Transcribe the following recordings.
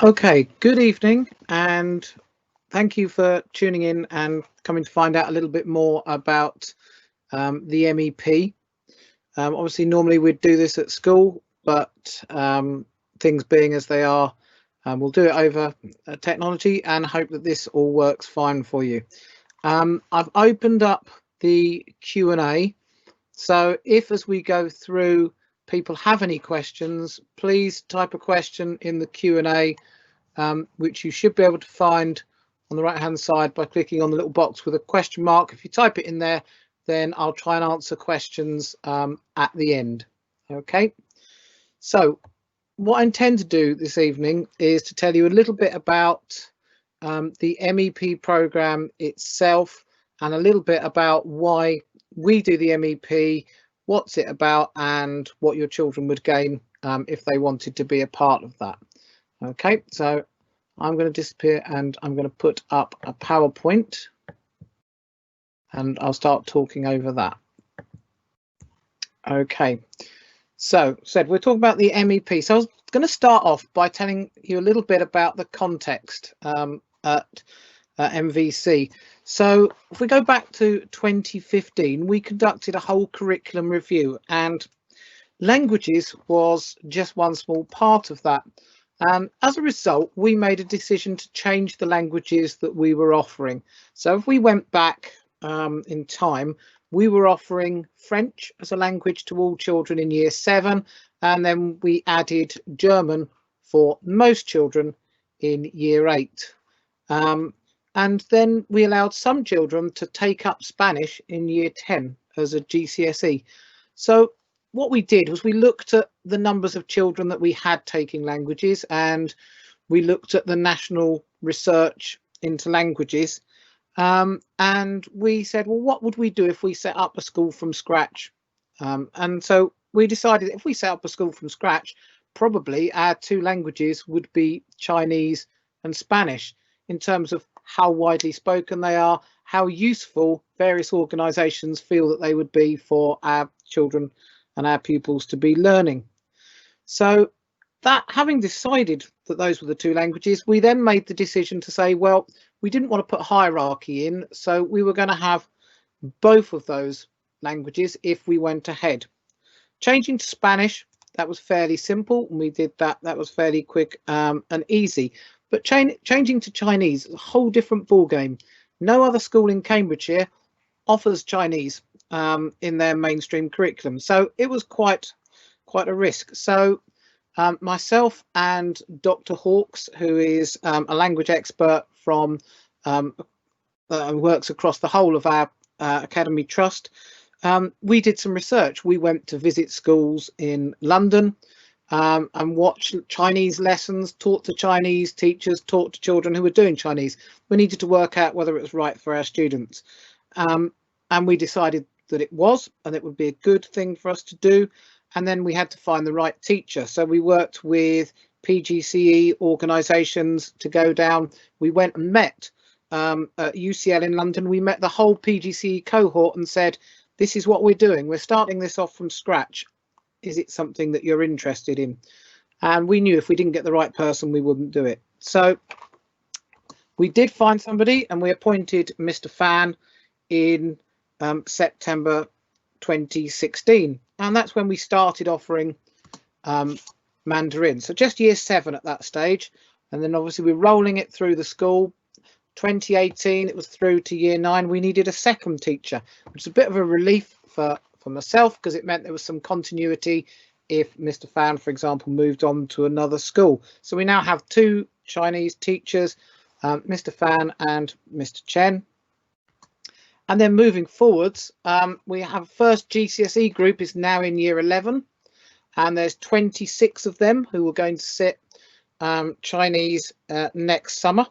Okay, good evening, and thank you for tuning in and coming to find out a little bit more about the MEP. Obviously, normally we'd do this at school, but things being as they are, we'll do it over technology and hope that this all works fine for you. I've opened up the Q&A, so if as we go through people have any questions, please type a question in the Q&A, which you should be able to find on the right hand side by clicking on the little box with a question mark. If you type it in there, then I'll try and answer questions at the end. Okay, so what I intend to do this evening is to tell you a little bit about the MEP program itself and a little bit about why we do the MEP, what's it about, and what your children would gain if they wanted to be a part of that. Okay, so I'm going to disappear and I'm going to put up a PowerPoint and I'll start talking over that. Okay, so we're talking about the MEP. So I was going to start off by telling you a little bit about the context at MVC. So if we go back to 2015, we conducted a whole curriculum review, and languages was just one small part of that. As a result, we made a decision to change the languages that we were offering. So if we went back in time, we were offering French as a language to all children in year 7, and then we added German for most children in year 8. And then we allowed some children to take up Spanish in year 10 as a GCSE. So what we did was we looked at the numbers of children that we had taking languages, and we looked at the national research into languages, and we said, well, what would we do if we set up a school from scratch? And so we decided if we set up a school from scratch, probably our 2 languages would be Chinese and Spanish in terms of how widely spoken they are, how useful various organisations feel that they would be for our children and our pupils to be learning. So that, having decided that those were the 2 languages, we then made the decision to say, well, we didn't want to put hierarchy in, so we were going to have both of those languages if we went ahead. Changing to Spanish, that was fairly simple, and we did that. That was fairly quick and easy. But changing to Chinese, a whole different ball game. No other school in Cambridgeshire offers Chinese in their mainstream curriculum, so it was quite a risk. So myself and Dr. Hawkes, who is a language expert from works across the whole of our Academy Trust, we did some research. We went to visit schools in London and watch Chinese lessons, taught to Chinese teachers, taught to children who were doing Chinese. We needed to work out whether it was right for our students. And we decided that it was, and it would be a good thing for us to do. And then we had to find the right teacher. So we worked with PGCE organisations to go down. We went and met at UCL in London. We met the whole PGCE cohort and said, this is what we're doing. We're starting this off from scratch. Is it something that you're interested in? And we knew if we didn't get the right person, we wouldn't do it. So we did find somebody, and we appointed Mr. Fan in September 2016, and that's when we started offering Mandarin. So just year 7 at that stage, and then obviously we're rolling it through the school. 2018 it was through to year 9. We needed a second teacher, which is a bit of a relief for myself, because it meant there was some continuity if Mr. Fan, for example, moved on to another school. So we now have 2 Chinese teachers, Mr. Fan and Mr. Chen. And then moving forwards, we have first GCSE group is now in year 11, and there's 26 of them who are going to sit Chinese next summer.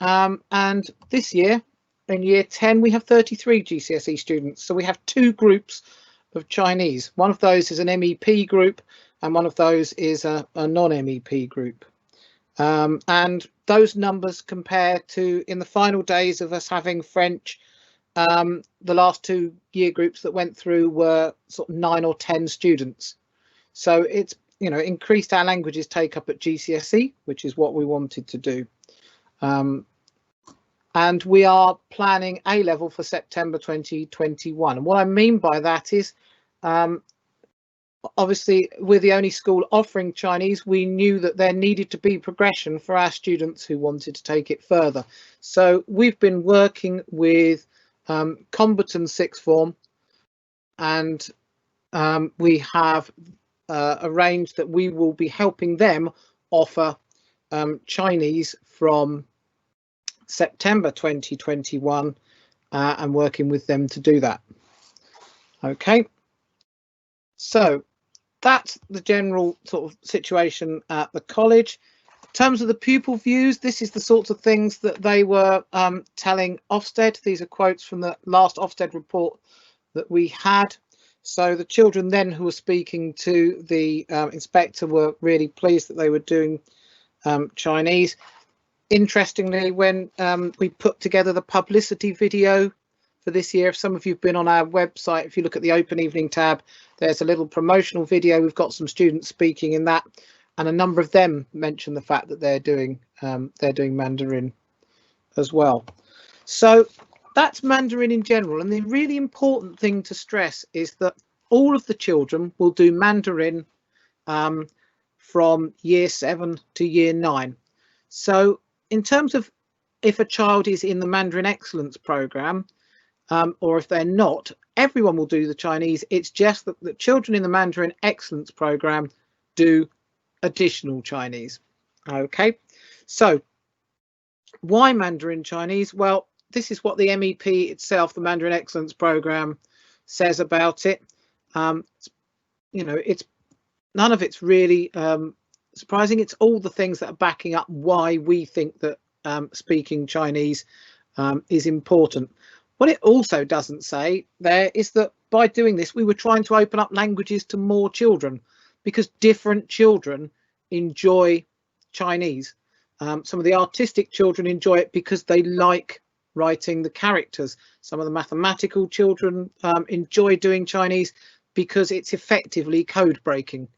And this year, in year 10, we have 33 GCSE students. So we have 2 groups of Chinese. One of those is an MEP group, and one of those is a non-MEP group. And those numbers compare to, in the final days of us having French, the last 2 year groups that went through were sort of 9 or 10 students. So it's increased our languages take up at GCSE, which is what we wanted to do. And we are planning A level for September 2021. And what I mean by that is, obviously, we're the only school offering Chinese. We knew that there needed to be progression for our students who wanted to take it further. So we've been working with Combaton sixth form, and we have arranged that we will be helping them offer Chinese from September 2021 and working with them to do that. Okay, so that's the general sort of situation at the college. In terms of the pupil views, this is the sorts of things that they were telling Ofsted. These are quotes from the last Ofsted report that we had. So the children then who were speaking to the inspector were really pleased that they were doing Chinese. Interestingly, when we put together the publicity video for this year, if some of you have been on our website, if you look at the Open Evening tab, there's a little promotional video. We've got some students speaking in that, and a number of them mention the fact that they're doing Mandarin as well. So that's Mandarin in general, and the really important thing to stress is that all of the children will do Mandarin from year 7 to year 9. So in terms of if a child is in the Mandarin Excellence Programme, or if they're not, everyone will do the Chinese. It's just that the children in the Mandarin Excellence Programme do additional Chinese. Okay, so why Mandarin Chinese? Well, this is what the MEP itself, the Mandarin Excellence Programme, says about it. It's none of it's really surprising. It's all the things that are backing up why we think that speaking Chinese is important. What it also doesn't say there is that by doing this, we were trying to open up languages to more children, because different children enjoy Chinese. Some of the artistic children enjoy it because they like writing the characters. Some of the mathematical children enjoy doing Chinese because it's effectively code breaking,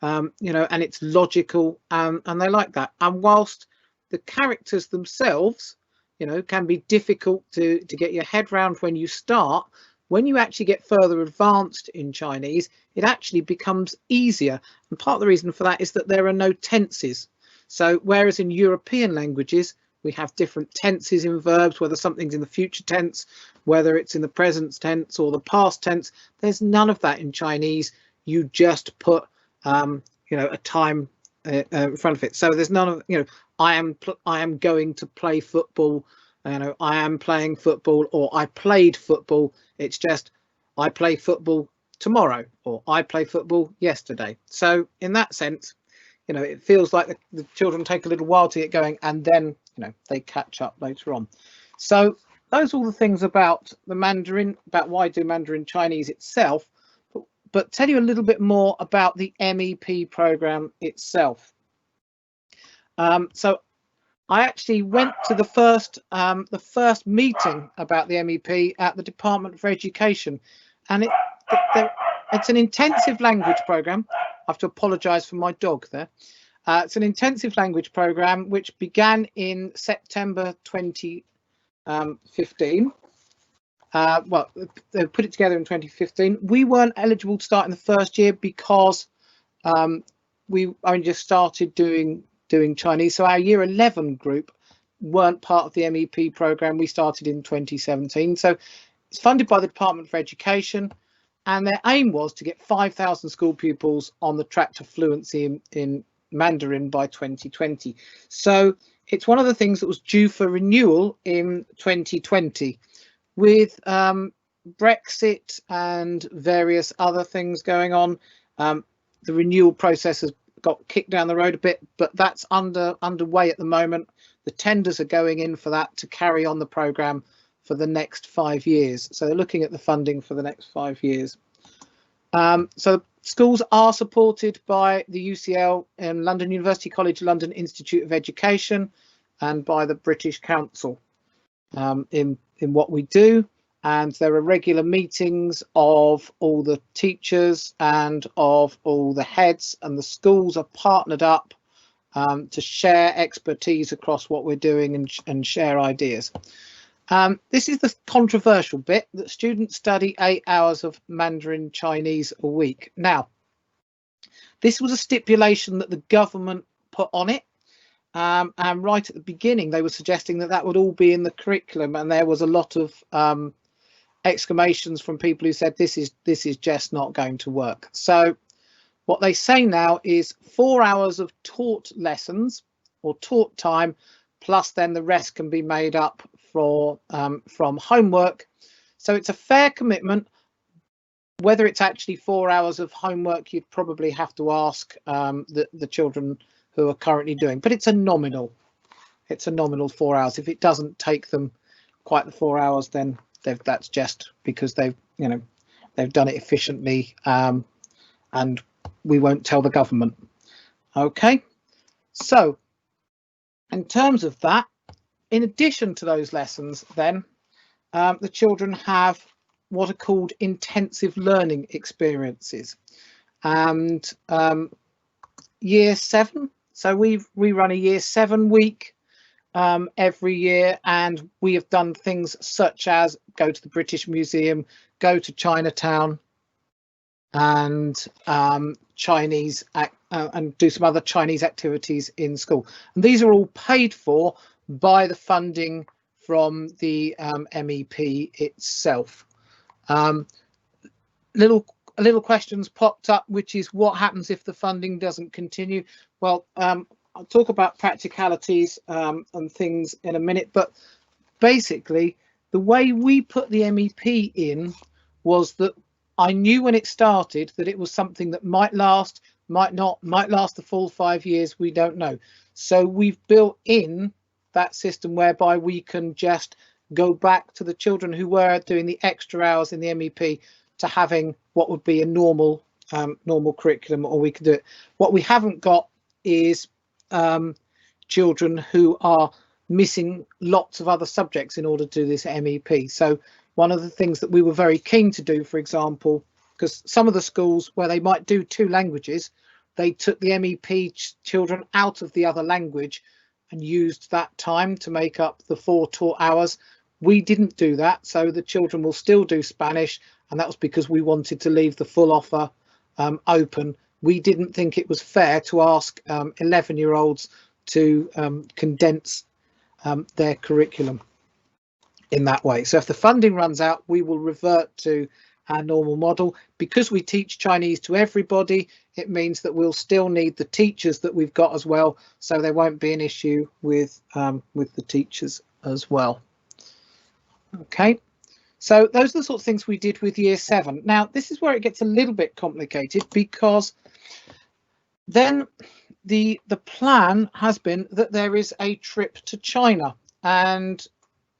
and it's logical, and they like that. And whilst the characters themselves, can be difficult to get your head round when you start, when you actually get further advanced in Chinese, it actually becomes easier. And part of the reason for that is that there are no tenses. So whereas in European languages, we have different tenses in verbs, whether something's in the future tense, whether it's in the present tense or the past tense, there's none of that in Chinese. You just put, a time in front of it. So there's none of, I am going to play football, I am playing football, or I played football. It's just I play football tomorrow, or I play football yesterday. So in that sense, it feels like the children take a little while to get going, and then they catch up later on. So those are all the things about the Mandarin, about why I do Mandarin Chinese itself, but tell you a little bit more about the MEP program itself. So I actually went to the first meeting about the MEP at the Department for Education, and it's an intensive language program. I have to apologise for my dog there. It's an intensive language program which began in September 2015. Well, they put it together in 2015. We weren't eligible to start in the first year because we only just started doing Chinese. So our year 11 group weren't part of the MEP program. We started in 2017. So it's funded by the Department for Education, and their aim was to get 5,000 school pupils on the track to fluency in Mandarin by 2020. So it's one of the things that was due for renewal in 2020. With Brexit and various other things going on, the renewal process has got kicked down the road a bit, but that's underway at the moment. The tenders are going in for that to carry on the programme for the next 5 years. So they're looking at the funding for the next 5 years. So schools are supported by the UCL and London University College London Institute of Education and by the British Council in what we do. and there are regular meetings of all the teachers and of all the heads, and the schools are partnered up to share expertise across what we're doing and share ideas. This is the controversial bit, that students study 8 hours of Mandarin Chinese a week. Now, this was a stipulation that the government put on it. And right at the beginning, they were suggesting that that would all be in the curriculum. And there was a lot of exclamations from people who said this is just not going to work. So what they say now is 4 hours of taught lessons or taught time, plus then the rest can be made up from homework. So it's a fair commitment. Whether it's actually 4 hours of homework, you'd probably have to ask the children who are currently doing, but it's a nominal 4 hours. If it doesn't take them quite the 4 hours, then that's just because they've done it efficiently, and we won't tell the government. Okay, so in terms of that, in addition to those lessons, then the children have what are called intensive learning experiences, and year 7. So we run a year 7 week every year, and we have done things such as go to the British Museum, go to Chinatown, and Chinese and do some other Chinese activities in school. And these are all paid for by the funding from the MEP itself. Little questions popped up, which is what happens if the funding doesn't continue. Well, I'll talk about practicalities and things in a minute, but basically the way we put the MEP in was that I knew when it started that it was something that might last, might not, might last the full 5 years, we don't know. So we've built in that system whereby we can just go back to the children who were doing the extra hours in the MEP to having what would be a normal curriculum, or we could do it. What we haven't got is children who are missing lots of other subjects in order to do this MEP. So one of the things that we were very keen to do, for example, because some of the schools where they might do 2 languages, they took the MEP children out of the other language and used that time to make up the 4 taught hours. We didn't do that, so the children will still do Spanish, and that was because we wanted to leave the full offer open. We didn't think it was fair to ask 11-year-olds to condense their curriculum in that way. So if the funding runs out, we will revert to our normal model. Because we teach Chinese to everybody, it means that we'll still need the teachers that we've got as well, so there won't be an issue with the teachers as well. Okay, so those are the sort of things we did with year 7. Now this is where it gets a little bit complicated, because then the plan has been that there is a trip to China, and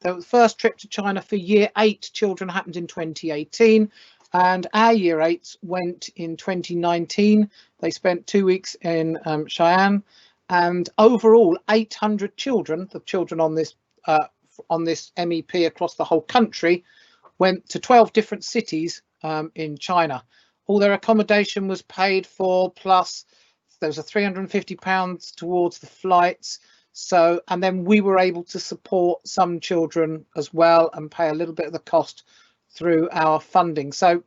the first trip to China for year 8 children happened in 2018, and our year 8s went in 2019. They spent 2 weeks in Xi'an, and overall 800 children, the children on this MEP across the whole country, went to 12 different cities in China. All their accommodation was paid for, plus there was a £350 towards the flights. So, and then we were able to support some children as well and pay a little bit of the cost through our funding. So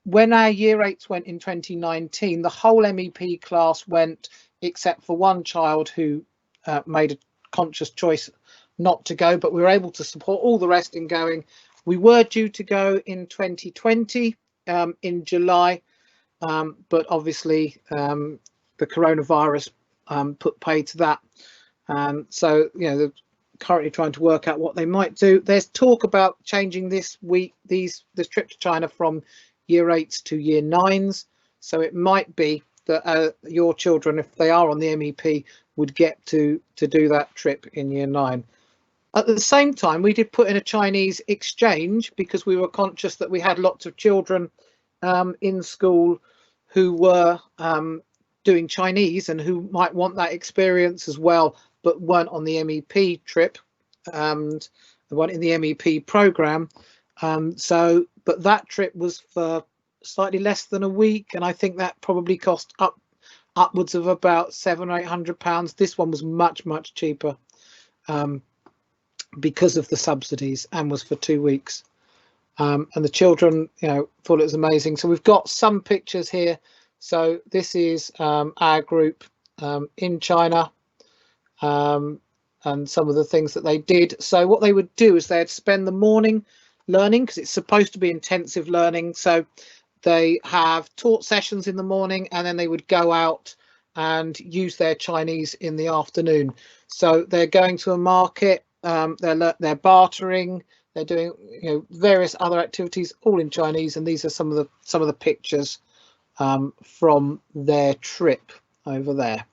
when our year 8s went in 2019, the whole MEP class went, except for one child who made a conscious choice not to go, but we were able to support all the rest in going. We were due to go in 2020 in July, but obviously the coronavirus put paid to that. So, they're currently trying to work out what they might do. There's talk about changing this trip to China from year 8s to year 9s. So it might be that your children, if they are on the MEP, would get to do that trip in year 9. At the same time, we did put in a Chinese exchange, because we were conscious that we had lots of children in school who were doing Chinese and who might want that experience as well, but weren't on the MEP trip and weren't in the MEP program. But that trip was for slightly less than a week, and I think that probably cost upwards of about £700 or £800. This one was much cheaper because of the subsidies, and was for 2 weeks. And the children, thought it was amazing. So we've got some pictures here. So this is our group in China, and some of the things that they did. So what they would do is they'd spend the morning learning, because it's supposed to be intensive learning. So they have taught sessions in the morning, and then they would go out and use their Chinese in the afternoon. So they're going to a market, they're bartering, they're doing various other activities, all in Chinese. And these are some of the pictures from their trip over there.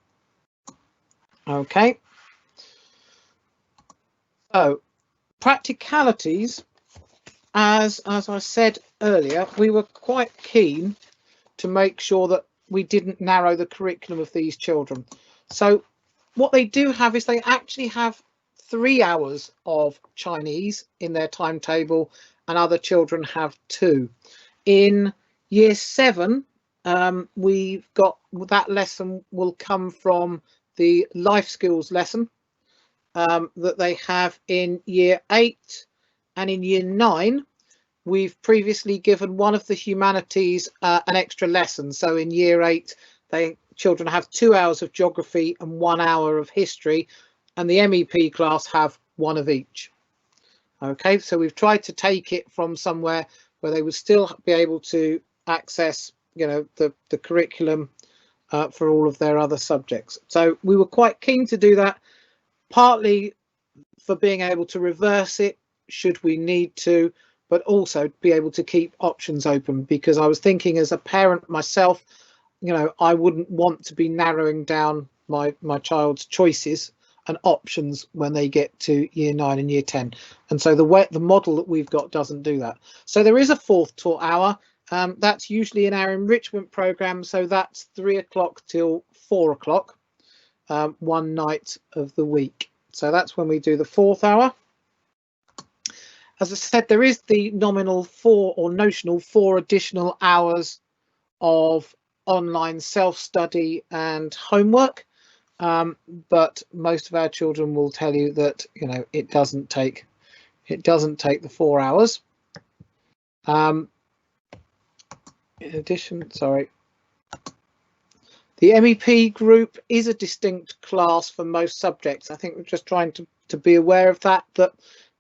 Okay. So practicalities, as I said earlier, we were quite keen to make sure that we didn't narrow the curriculum of these children. So what they do have is they actually have 3 hours of Chinese in their timetable, and other children have 2. In year 7, we've got that lesson will come from the life skills lesson that they have in year 8, and in year 9 we've previously given one of the humanities an extra lesson. So in year 8 children have 2 hours of geography and 1 hour of history, and the MEP class have 1 of each. Okay, so we've tried to take it from somewhere where they would still be able to access the curriculum for all of their other subjects. So we were quite keen to do that, partly for being able to reverse it should we need to, but also be able to keep options open, because I was thinking as a parent myself, I wouldn't want to be narrowing down my child's choices and options when they get to year 9 and year 10. And so the model that we've got doesn't do that. So there is a 4th taught hour. That's usually in our enrichment program. So that's 3 o'clock till 4 o'clock, one night of the week. So that's when we do the 4th hour. As I said, there is the nominal 4 or notional 4 additional hours of online self-study and homework, but most of our children will tell you that it doesn't take the 4 hours. In addition, the MEP group is a distinct class for most subjects. I think we're just trying to be aware of that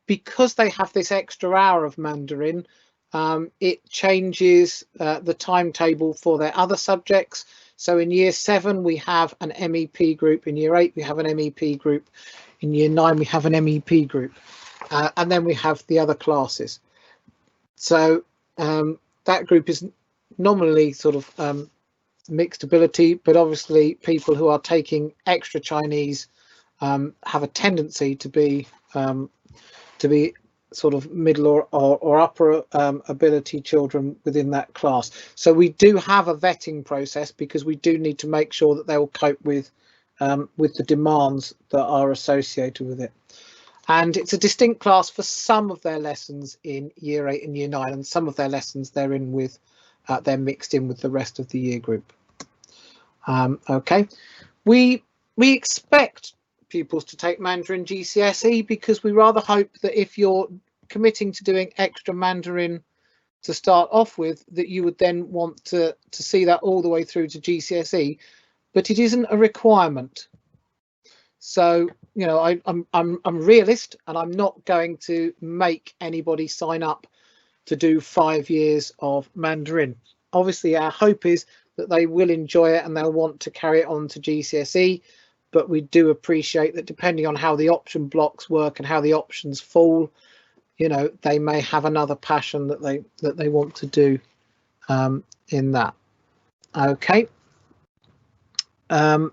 because they have this extra hour of Mandarin, it changes the timetable for their other subjects. So in year 7 we have an MEP group, in year 8 we have an MEP group, in year 9 we have an MEP group, and then we have the other classes. So that group is nominally sort of mixed ability, but obviously people who are taking extra Chinese have a tendency to be sort of middle or upper ability children within that class. So we do have a vetting process, because we do need to make sure that they will cope with the demands that are associated with it. And it's a distinct class for some of their lessons in year 8 and year 9, and some of their lessons they're in with they're mixed in with the rest of the year group. Okay, we expect pupils to take Mandarin GCSE, because we rather hope that if you're committing to doing extra Mandarin to start off with, that you would then want to see that all the way through to GCSE, but it isn't a requirement. So I'm a realist, and I'm not going to make anybody sign up to do 5 years of Mandarin. Obviously our hope is that they will enjoy it and they'll want to carry it on to GCSE, but we do appreciate that depending on how the option blocks work and how the options fall, they may have another passion that they want to do in that. Okay. A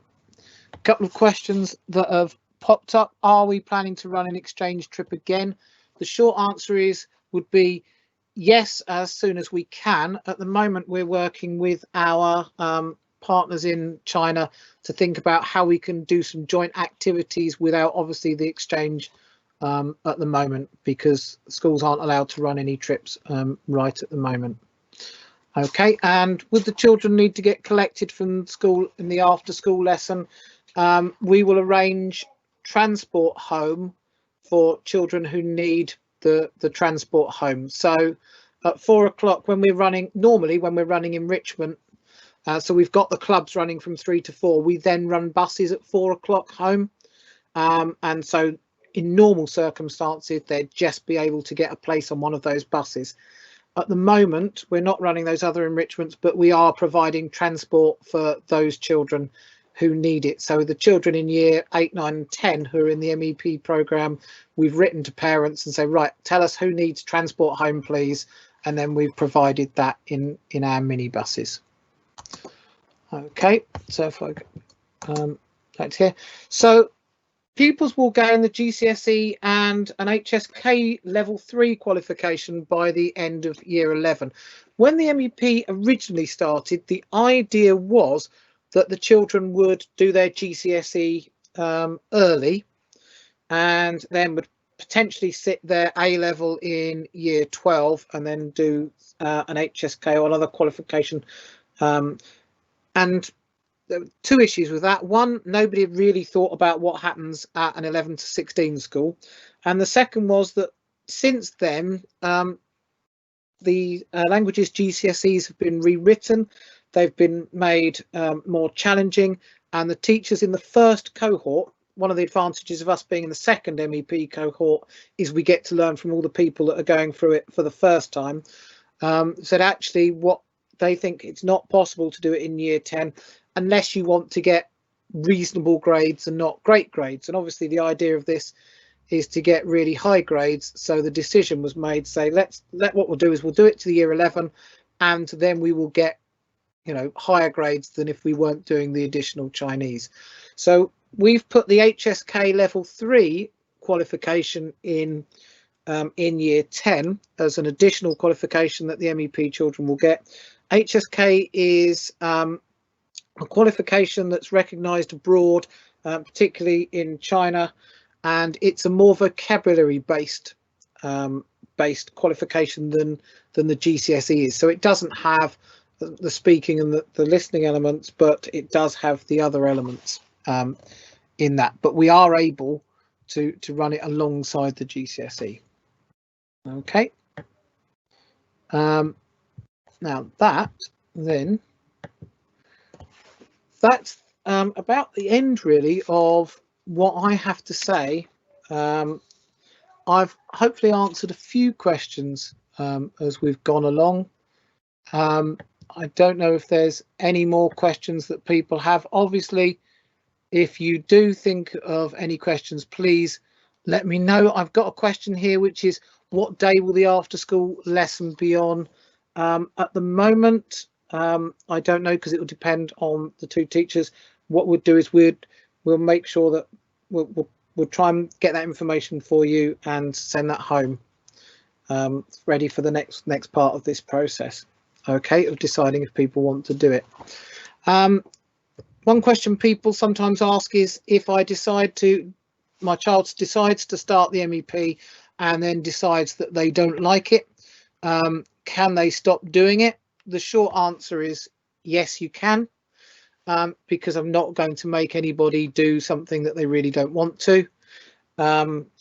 couple of questions that have popped up. Are we planning to run an exchange trip again? The short answer would be yes, as soon as we can. At the moment, we're working with our partners in China to think about how we can do some joint activities without obviously the exchange at the moment, because schools aren't allowed to run any trips right at the moment. Okay, and would the children need to get collected from school in the after school lesson? We will arrange transport home for children who need the transport home. So at 4 o'clock, when we're running, normally when we're running enrichment, so we've got the clubs running from 3 to 4, we then run buses at 4 o'clock home. And so in normal circumstances, they'd just be able to get a place on one of those buses. At the moment, we're not running those other enrichments, but we are providing transport for those children who need it. So the children in year 8, 9 and 10 who are in the MEP programme, we've written to parents and say, right, tell us who needs transport home, please. And then we've provided that in our minibuses. Okay, so if I back to here. So pupils will gain the GCSE and an HSK level 3 qualification by the end of year 11. When the MEP originally started, the idea was that the children would do their GCSE early and then would potentially sit their A level in year 12 and then do an HSK or another qualification. And there were two issues with that. One, nobody had really thought about what happens at an 11 to 16 school. And the second was that since then, the languages GCSEs have been rewritten. They've been made more challenging. And the teachers in the first cohort, one of the advantages of us being in the second MEP cohort is we get to learn from all the people that are going through it for the first time, said actually what they think it's not possible to do it in year 10 unless you want to get reasonable grades and not great grades. And obviously the idea of this is to get really high grades. So the decision was made, say, what we'll do is we'll do it to the year 11 and then we will get, you know, higher grades than if we weren't doing the additional Chinese. So we've put the HSK level 3 qualification in year 10 as an additional qualification that the MEP children will get. HSK is a qualification that's recognised abroad, particularly in China, and it's a more vocabulary based qualification than the GCSE is. So it doesn't have the speaking and the listening elements, but it does have the other elements in that. But we are able to run it alongside the GCSE. Okay. Now that's about the end really of what I have to say. I've hopefully answered a few questions as we've gone along. I don't know if there's any more questions that people have. Obviously, if you do think of any questions, please let me know. I've got a question here, which is, what day will the after school lesson be on? At the moment, I don't know, because it will depend on the two teachers. What we'll do is we'll make sure that we'll try and get that information for you and send that home ready for the next part of this process, okay, of deciding if people want to do it. One question people sometimes ask is, if my child decides to start the MEP and then decides that they don't like it, can they stop doing it? The short answer is yes, you can, because I'm not going to make anybody do something that they really don't want to.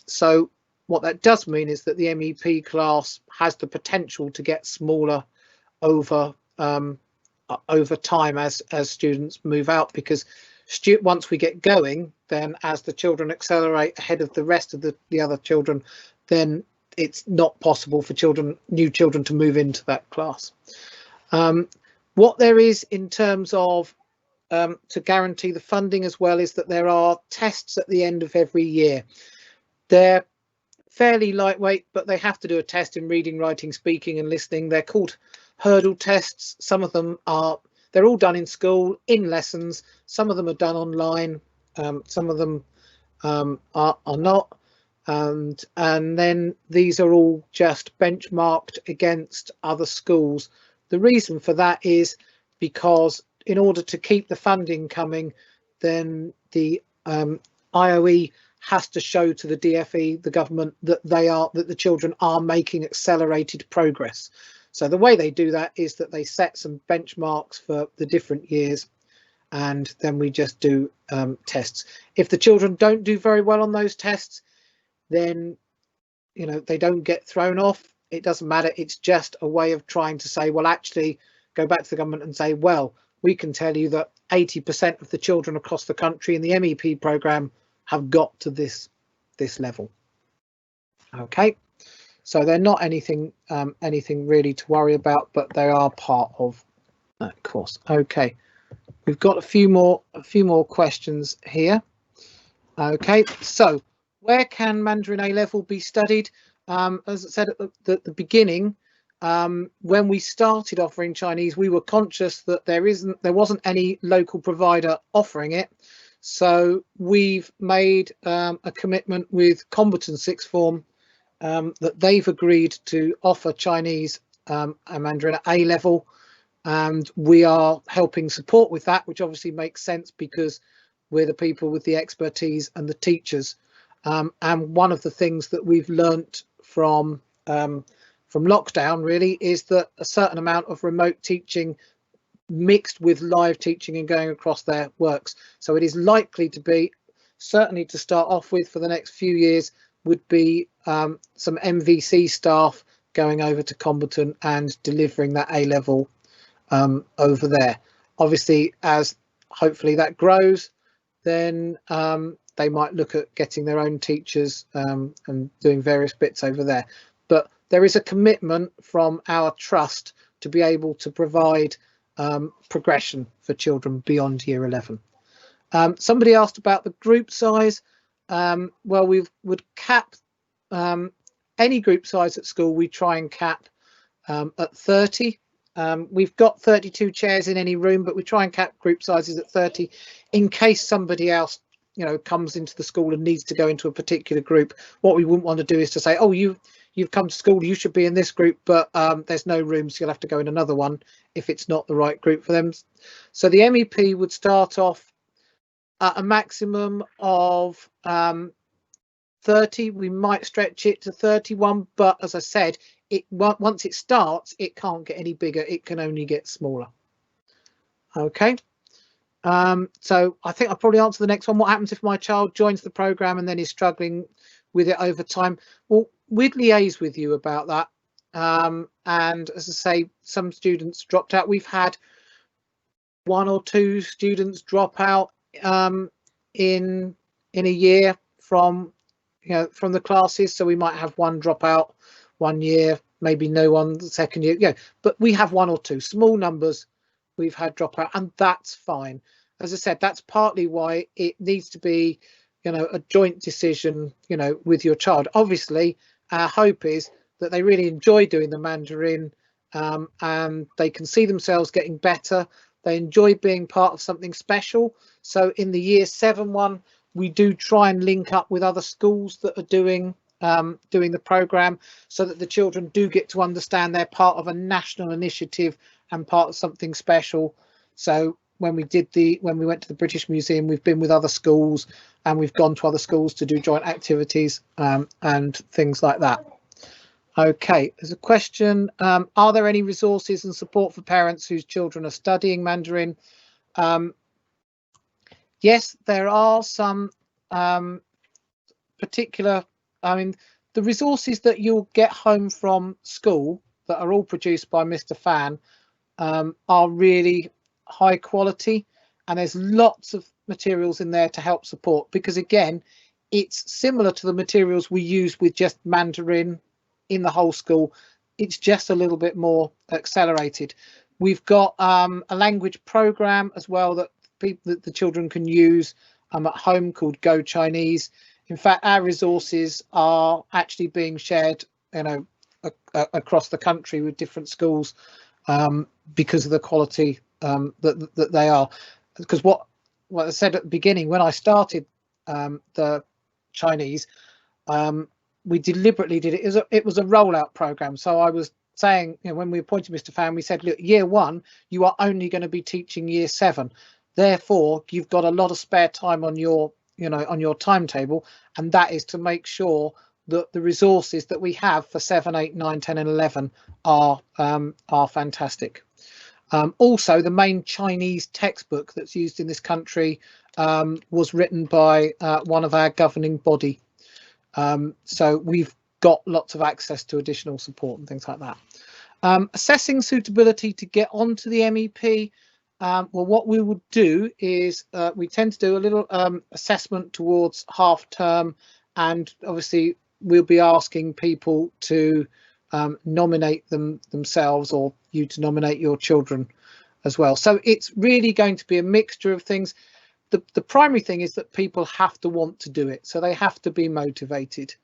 So what that does mean is that the MEP class has the potential to get smaller over time as students move out, because once we get going, then as the children accelerate ahead of the rest of the other children, then it's not possible for new children to move into that class. What there is in terms of to guarantee the funding as well is that there are tests at the end of every year. They're fairly lightweight, but they have to do a test in reading, writing, speaking and listening. They're called hurdle tests. Some of them they're all done in school, in lessons. Some of them are done online. Some of them are not. And then these are all just benchmarked against other schools. The reason for that is because in order to keep the funding coming, then the IOE has to show to the DFE, the government, that the children are making accelerated progress. So the way they do that is that they set some benchmarks for the different years, and then we just do tests. If the children don't do very well on those tests, then they don't get thrown off. It doesn't matter. It's just a way of trying to say, well, actually go back to the government and say, well, we can tell you that 80% of the children across the country in the MEP programme have got to this level. Okay, so they're not anything really to worry about, but they are part of that course. Okay, we've got a few more questions here. Okay, so where can Mandarin A level be studied? As I said at the beginning, when we started offering Chinese, we were conscious that there wasn't any local provider offering it. So we've made a commitment with Combatant Sixth Form that they've agreed to offer Chinese and Mandarin at A level, and we are helping support with that, which obviously makes sense because we're the people with the expertise and the teachers. And one of the things that we've learnt from lockdown really is that a certain amount of remote teaching mixed with live teaching and going across there works. So it is likely to be, certainly to start off with for the next few years, would be some MVC staff going over to Combatant and delivering that A level over there. Obviously, as hopefully that grows, then they might look at getting their own teachers and doing various bits over there. But there is a commitment from our trust to be able to provide progression for children beyond year 11. Somebody asked about the group size. Well, we would cap any group size at school. We try and cap at 30. We've got 32 chairs in any room, but we try and cap group sizes at 30 in case somebody else comes into the school and needs to go into a particular group. What we wouldn't want to do is to say, oh, you've come to school, you should be in this group, but there's no room, so you'll have to go in another one if it's not the right group for them. So the MEP would start off at a maximum of 30. We might stretch it to 31, but as I said, once it starts, it can't get any bigger. It can only get smaller. Okay. So I think I'll probably answer the next one. What happens if my child joins the program and then is struggling with it over time? Well, we'd liaise with you about that. And as I say, some students dropped out. We've had 1 or 2 students drop out in a year from the classes. So we might have 1 drop out 1 year, maybe no one the second year. But we have 1 or 2 small numbers we've had drop out, and that's fine. As I said, that's partly why it needs to be a joint decision with your child. Obviously, our hope is that they really enjoy doing the Mandarin and they can see themselves getting better. They enjoy being part of something special. So in the year 7 one, we do try and link up with other schools that are doing the program, so that the children do get to understand they're part of a national initiative and part of something special. So when we went to the British Museum, we've been with other schools and we've gone to other schools to do joint activities and things like that. Okay, there's a question. Are there any resources and support for parents whose children are studying Mandarin? Yes, there are some particular, the resources that you'll get home from school that are all produced by Mr. Fan are really high quality, and there's lots of materials in there to help support, because again, it's similar to the materials we use with just Mandarin in the whole school. It's just a little bit more accelerated. We've got a language program as well that the children can use at home called Go Chinese. In fact, our resources are actually being shared across the country with different schools because of the quality that they are. Because what I said at the beginning, when I started the Chinese, we deliberately did it. It was a rollout program. So I was saying, when we appointed Mr. Fan, we said, look, year 1, you are only going to be teaching year 7. Therefore, you've got a lot of spare time on your on your timetable, and that is to make sure that the resources that we have for 7, 8, 9, 10 and 11 are fantastic. Also, the main Chinese textbook that's used in this country was written by one of our governing body. So we've got lots of access to additional support and things like that. Assessing suitability to get onto the MEP. Well, what we would do is we tend to do a little assessment towards half term, and obviously we'll be asking people to nominate themselves, or you to nominate your children as well. So it's really going to be a mixture of things. The primary thing is that people have to want to do it, so they have to be motivated.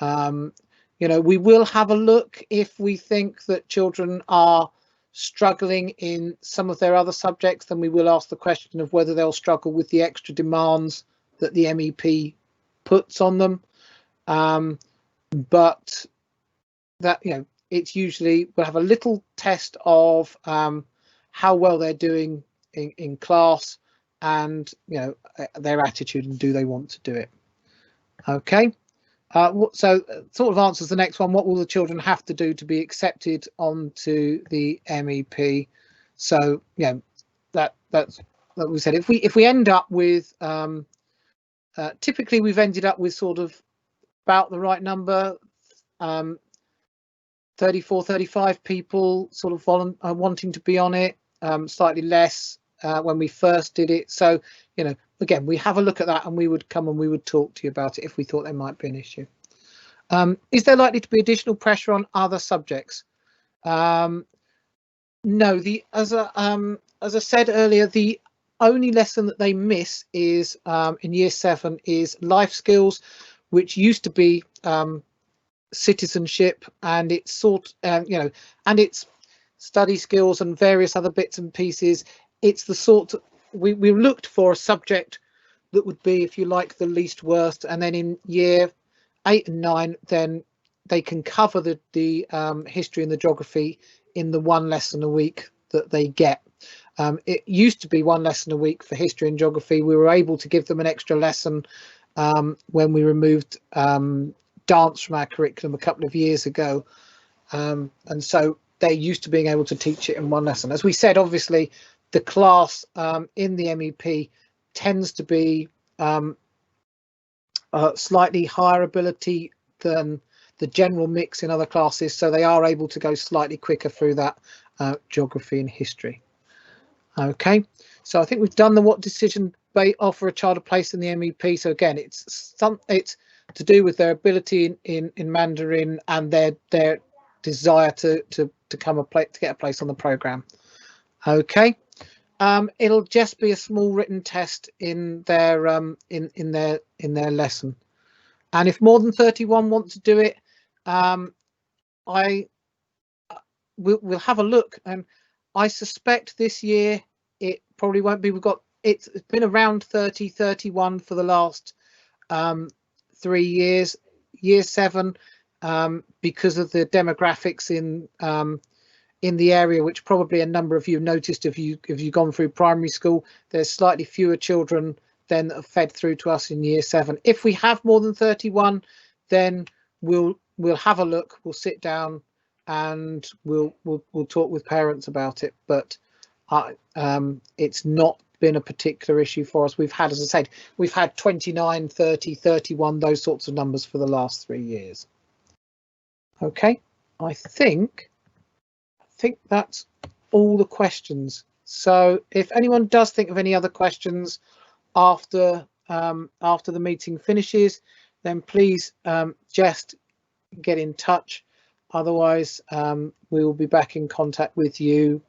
We will have a look if we think that children are struggling in some of their other subjects, then we will ask the question of whether they'll struggle with the extra demands that the MEP puts on them. But that, it's usually we'll have a little test of how well they're doing in class, and their attitude, and do they want to do it. Okay. So sort of answers the next one. What will the children have to do to be accepted onto the MEP? So that's like we said, if we end up with typically we've ended up with sort of about the right number, 34, 35 people sort of wanting to be on it, slightly less when we first did it. So again, we have a look at that, and we would come and we would talk to you about it if we thought there might be an issue. Is there likely to be additional pressure on other subjects? No. As I said earlier, the only lesson that they miss is in year 7 is life skills, which used to be citizenship, and it's and it's study skills and various other bits and pieces. It's the sort we looked for a subject that would be, if you like, the least worst, and then in year 8 and 9 then they can cover the history and the geography in the 1 lesson a week that they get. It used to be 1 lesson a week for history and geography. We were able to give them an extra lesson when we removed dance from our curriculum a couple of years ago, and so they're used to being able to teach it in 1 lesson. As we said, obviously the class in the MEP tends to be slightly higher ability than the general mix in other classes, so they are able to go slightly quicker through that geography and history. Okay, so I think we've done the what decision may offer a child a place in the MEP. So again, it's to do with their ability in Mandarin and their desire to get a place on the program. Okay, it'll just be a small written test in their lesson, and if more than 31 want to do it, we'll have a look, and I suspect this year it probably won't be. It's been around 30, 31 for the last 3 years. Year 7, because of the demographics in the area, which probably a number of you noticed if you've gone through primary school, there's slightly fewer children than that have fed through to us in year 7. If we have more than 31, then we'll have a look, we'll sit down and we'll talk with parents about it. But it's not been a particular issue for us. We've had, as I said, we've had 29, 30, 31, those sorts of numbers for the last 3 years. Okay, I think that's all the questions. So if anyone does think of any other questions after the meeting finishes, then please just get in touch. Otherwise, we will be back in contact with you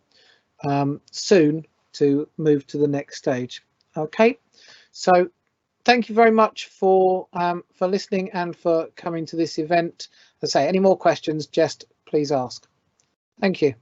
soon to move to the next stage. Okay, so thank you very much for listening and for coming to this event. As I say, any more questions, just please ask. Thank you.